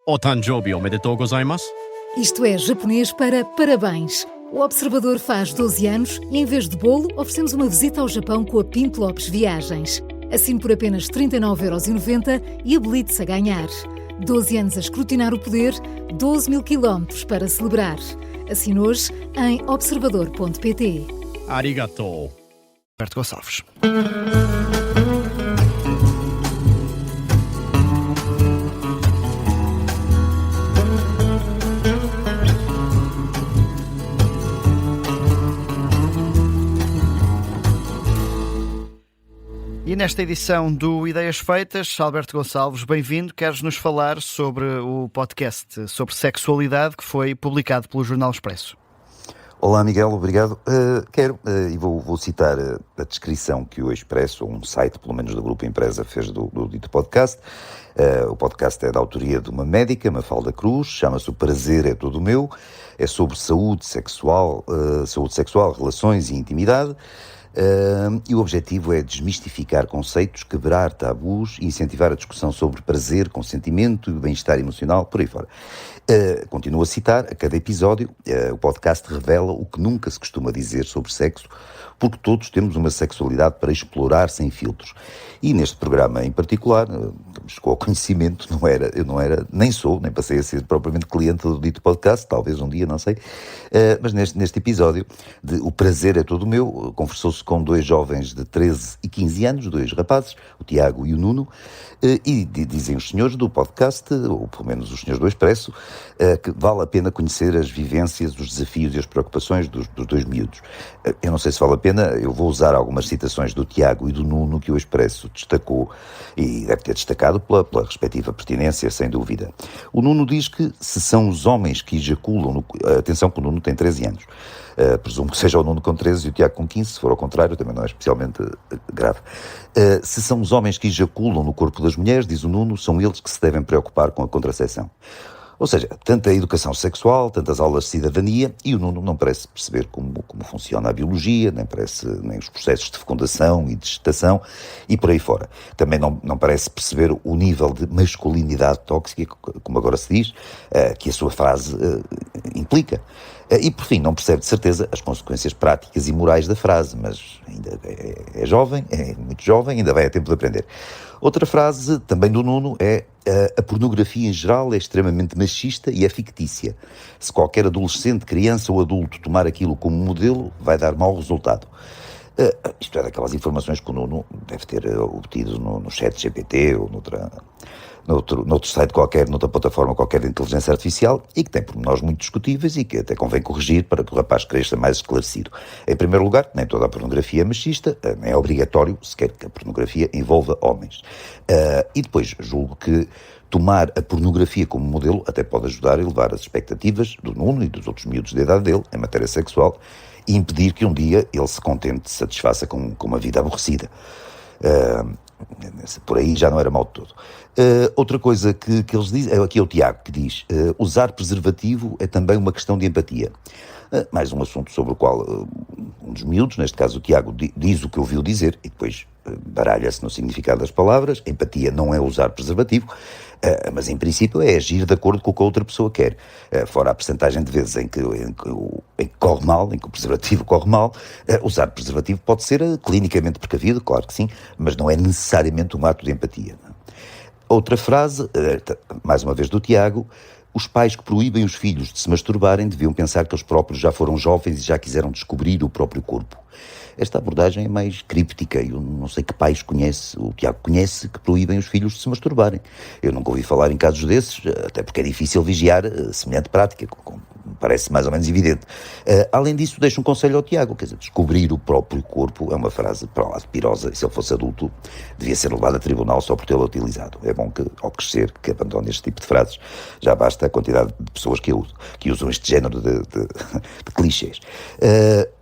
O Tanjobi omedetou gozaimasu. Isto é japonês para parabéns. O Observador faz 12 anos e, em vez de bolo, oferecemos uma visita ao Japão com a Pinto Lopes Viagens. Assine por apenas 39,90€ e habilite-se a ganhar. 12 anos a escrutinar o poder, 12 mil quilómetros para celebrar. Assine hoje em observador.pt. Arigatou. Alberto Gonçalves. E nesta edição do Ideias Feitas, Alberto Gonçalves, bem-vindo. Queres nos falar sobre o podcast sobre sexualidade que foi publicado pelo Jornal Expresso? Olá, Miguel, obrigado. Quero, e vou citar a descrição que o Expresso, ou um site, pelo menos do Grupo Empresa, fez do dito podcast. O podcast é da autoria de uma médica, Mafalda Cruz, chama-se O Prazer é Todo Meu, é sobre saúde sexual, relações e intimidade. E o objetivo é desmistificar conceitos, quebrar tabus e incentivar a discussão sobre prazer, consentimento e bem-estar emocional, por aí fora. Continuo a citar, a cada episódio, o podcast revela o que nunca se costuma dizer sobre sexo, porque todos temos uma sexualidade para explorar sem filtros. E neste programa em particular, chegou ao conhecimento, eu não era, nem sou, nem passei a ser propriamente cliente do dito podcast, talvez um dia, não sei, mas neste episódio, O Prazer é Todo Meu, conversou-se com dois jovens de 13 e 15 anos, dois rapazes, o Tiago e o Nuno, e dizem os senhores do podcast, ou pelo menos os senhores do Expresso, que vale a pena conhecer as vivências, os desafios e as preocupações dos dois miúdos. Eu não sei se vale a pena, eu vou usar algumas citações do Tiago e do Nuno que o Expresso destacou, e deve ter destacado pela respectiva pertinência, sem dúvida. O Nuno diz que se são os homens que ejaculam, atenção que o Nuno tem 13 anos, presumo que seja o Nuno com 13 e o Tiago com 15, se for ao contrário também não é especialmente grave. Se são os homens que ejaculam no corpo das mulheres, diz o Nuno, são eles que se devem preocupar com a contracepção. Ou seja, tanta a educação sexual, tantas aulas de cidadania, e o Nuno não parece perceber como funciona a biologia, nem os processos de fecundação e de gestação, e por aí fora. Também não parece perceber o nível de masculinidade tóxica, como agora se diz, que a sua frase implica. E, por fim, não percebe de certeza as consequências práticas e morais da frase, mas ainda é jovem, é muito jovem, ainda vai a tempo de aprender. Outra frase, também do Nuno, é a pornografia em geral é extremamente machista e é fictícia. Se qualquer adolescente, criança ou adulto tomar aquilo como modelo, vai dar mau resultado. Isto é daquelas informações que o Nuno deve ter obtido no chat GPT ou noutro site qualquer, noutra plataforma qualquer de inteligência artificial, e que tem pormenores muito discutíveis e que até convém corrigir para que o rapaz cresça mais esclarecido. Em primeiro lugar, nem toda a pornografia é machista, nem é obrigatório sequer que a pornografia envolva homens. E depois, julgo que tomar a pornografia como modelo até pode ajudar a elevar as expectativas do Nuno e dos outros miúdos da idade dele em matéria sexual e impedir que um dia ele se contente, se satisfaça com uma vida aborrecida. Por aí já não era mal de todo. Outra coisa que eles dizem, aqui é o Tiago que diz, usar preservativo é também uma questão de empatia. Mais um assunto sobre o qual um dos miúdos, neste caso o Tiago, diz o que ouviu dizer e depois baralha-se no significado das palavras. Empatia não é usar preservativo, mas em princípio é agir de acordo com o que a outra pessoa quer. Fora a percentagem de vezes em que corre mal, em que o preservativo corre mal, usar preservativo pode ser clinicamente precavido, claro que sim, mas não é necessariamente um ato de empatia. Outra frase, mais uma vez do Tiago, os pais que proíbem os filhos de se masturbarem deviam pensar que eles próprios já foram jovens e já quiseram descobrir o próprio corpo. Esta abordagem é mais críptica, eu não sei que pais o Tiago conhece, que proíbem os filhos de se masturbarem. Eu nunca ouvi falar em casos desses, até porque é difícil vigiar semelhante prática, parece mais ou menos evidente. Além disso, deixo um conselho ao Tiago, quer dizer, descobrir o próprio corpo é uma frase para lá de pirosa, e se ele fosse adulto, devia ser levado a tribunal só por tê-la utilizado. É bom que, ao crescer, que abandone este tipo de frases, já basta a quantidade de pessoas que usam este género de clichês.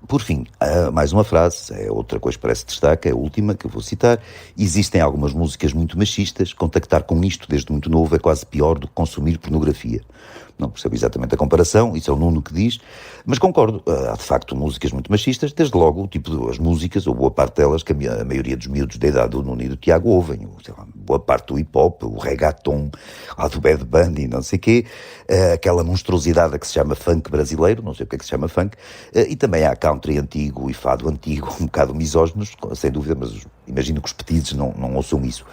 Por fim, mais uma frase, é outra coisa que parece destaque, é a última que eu vou citar. Existem algumas músicas muito machistas, contactar com isto desde muito novo é quase pior do que consumir pornografia. Não percebo exatamente a comparação, isso é o Nuno que diz, mas concordo, há de facto músicas muito machistas, desde logo o tipo de as músicas, ou boa parte delas, que a maioria dos miúdos da idade do Nuno e do Tiago ouvem, sei lá, boa parte do hip-hop, o reggaeton, lá do Bad Bunny, não sei o quê, aquela monstruosidade que se chama funk brasileiro, não sei o que é que se chama funk, e também há country antigo e fado antigo, um bocado misóginos, sem dúvida, mas imagino que os petizes não ouçam isso.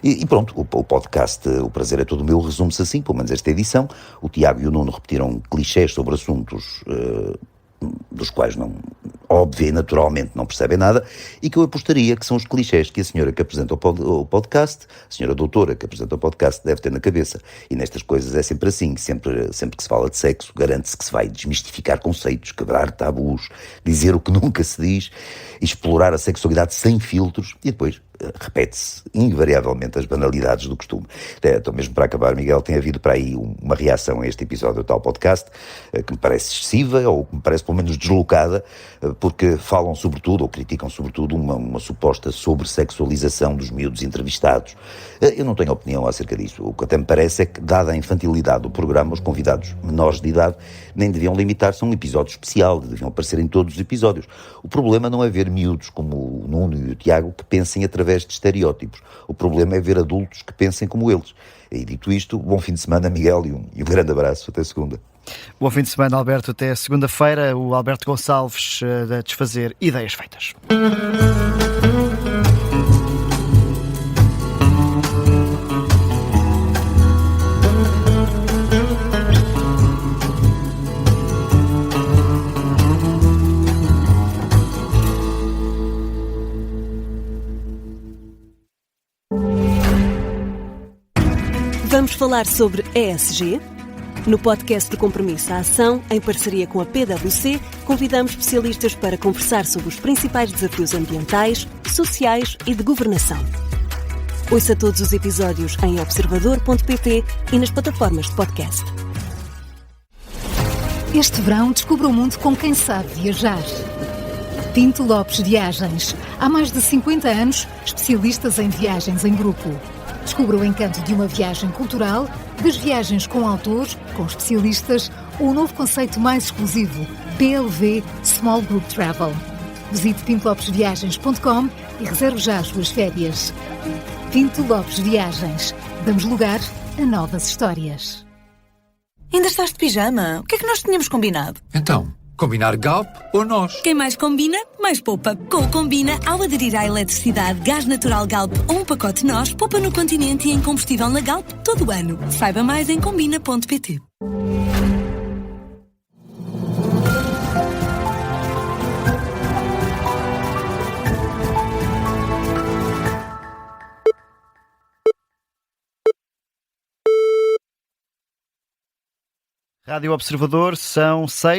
E pronto, o podcast O Prazer é Todo Meu resume-se assim, pelo menos esta edição. O Tiago e o Nuno repetiram clichês sobre assuntos dos quais óbvio e naturalmente não percebem nada, e que eu apostaria que são os clichês que a senhora que apresenta o podcast, a senhora doutora que apresenta o podcast, deve ter na cabeça. E nestas coisas é sempre assim, sempre que se fala de sexo, garante-se que se vai desmistificar conceitos, quebrar tabus, dizer o que nunca se diz, explorar a sexualidade sem filtros, e depois repete-se invariavelmente as banalidades do costume. Então, mesmo para acabar, Miguel, tem havido para aí uma reação a este episódio do tal podcast que me parece excessiva, ou que me parece pelo menos deslocada, porque falam sobretudo, ou criticam sobretudo, uma suposta sobresexualização dos miúdos entrevistados. Eu não tenho opinião acerca disso. O que até me parece é que, dada a infantilidade do programa, os convidados menores de idade nem deviam limitar-se a um episódio especial, deviam aparecer em todos os episódios. O problema não é ver miúdos como o Nuno e o Tiago que pensem através de estereótipos. O problema é ver adultos que pensem como eles. E dito isto, bom fim de semana, Miguel, e um grande abraço. Até segunda. Bom fim de semana, Alberto. Até segunda-feira. O Alberto Gonçalves a desfazer ideias feitas. Vamos falar sobre ESG? No podcast de Compromisso à Ação, em parceria com a PwC, convidamos especialistas para conversar sobre os principais desafios ambientais, sociais e de governação. Ouça todos os episódios em observador.pt e nas plataformas de podcast. Este verão, descubra o mundo com quem sabe viajar. Pinto Lopes Viagens. Há mais de 50 anos, especialistas em viagens em grupo. Descubra o encanto de uma viagem cultural, das viagens com autores, com especialistas, ou o novo conceito mais exclusivo, PLV Small Group Travel. Visite pintolopesviagens.com e reserve já as suas férias. Pinto Lopes Viagens. Damos lugar a novas histórias. Ainda estás de pijama? O que é que nós tínhamos combinado? Então, combinar Galp ou nós? Quem mais combina, mais poupa. Com o Combina, ao aderir à eletricidade, gás natural Galp ou um pacote nós, poupa no Continente e em combustível na Galp todo o ano. Saiba mais em combina.pt. Rádio Observador, são 6.